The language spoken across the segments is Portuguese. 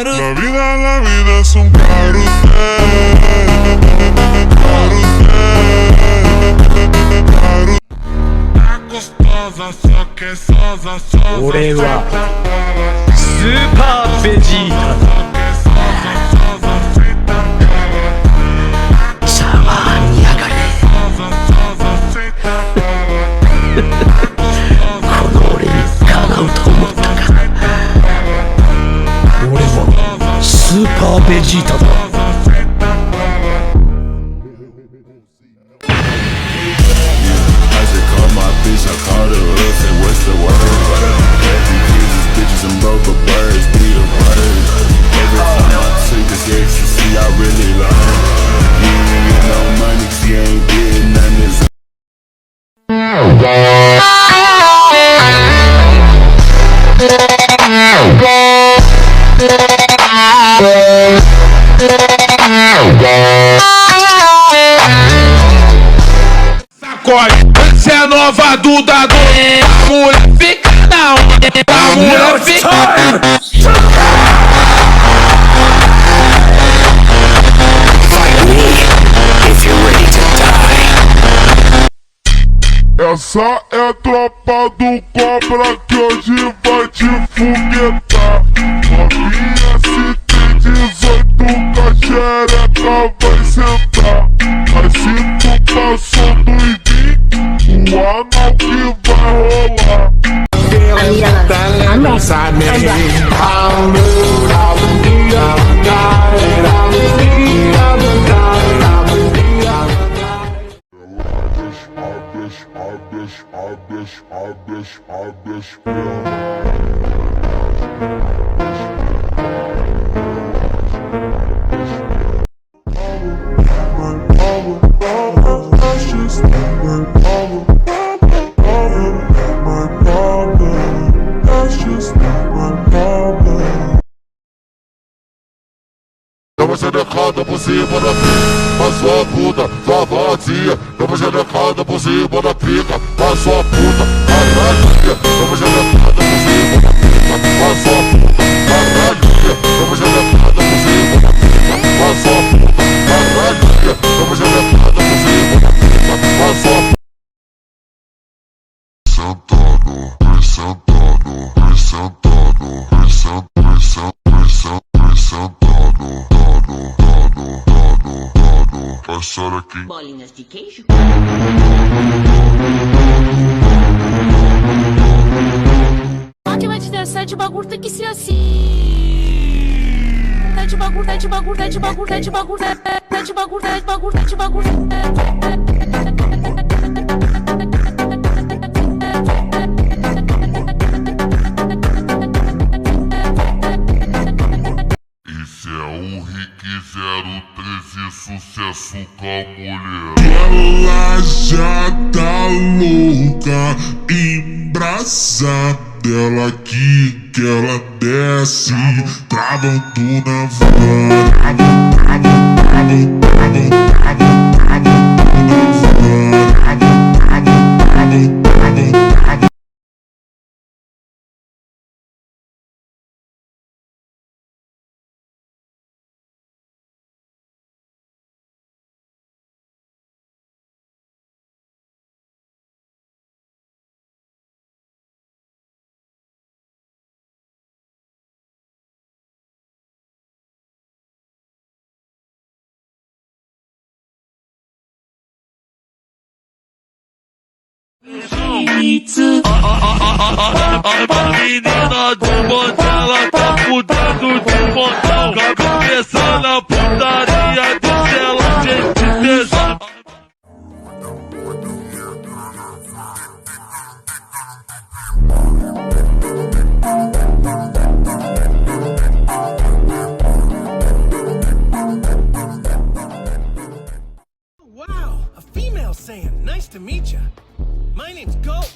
La vida es un carrusel. Gostosa, só que sosa, sosa. 俺はスーパーベジータだ。シャワーにやがれ。この俺にかなうと思ったか。俺はスーパーベジータだ。I called her up, said what's the word? Happy Jesus, bitches and broke the birds, be the word. Every time I took this ecstasy, I really learned. You ain't get no money, 'cause you ain't getting none of this. Sacode, essa é a nova Duda do. A mulher fica na onda, a mulher fica. Fight me if you're ready to die. Essa é a tropa do Cobra que hoje vai te foguetar. Novinha se tem 18, com a xereca vai sentar. Mas se tu passou do o anal que vai rolar. Dá uma xerecada por cima da pica, a sua puta, sua vazia. Dá uma xerecada por cima da pica, a sua puta, caralho. Dá uma xerecada por cima da pica, a sua puta, caralho. Dá uma xerecada por cima da pica, a sua puta, caralho. Dá uma xerecada por cima da pica, a sua puta. Bolinhas de queijo. Máquina de dançar de bagulho tem que ser assim. Tá de bagulho, tá de bagulho, tá de bagulho, tá de bagulho, tá de bagulho, tá de bagulho, tá de bagulho. Esse é o Rick 013, sucesso com a mulher. Ela já tá louca, embrasada. Ela aqui que ela desce, travando na A menina do bonde, ela tá fudendo de montão. Com a cabeça na putaria, diz ela, gente, deixa. Wow, a female saying, nice to meet ya. My name's Goat.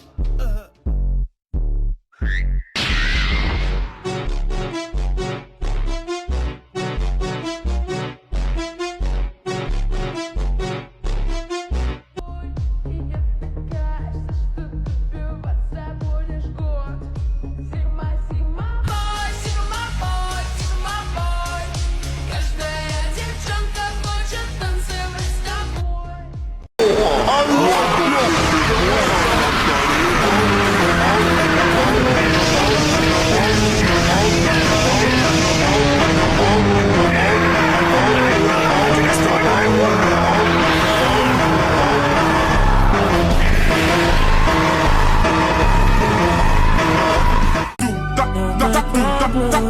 Pablo.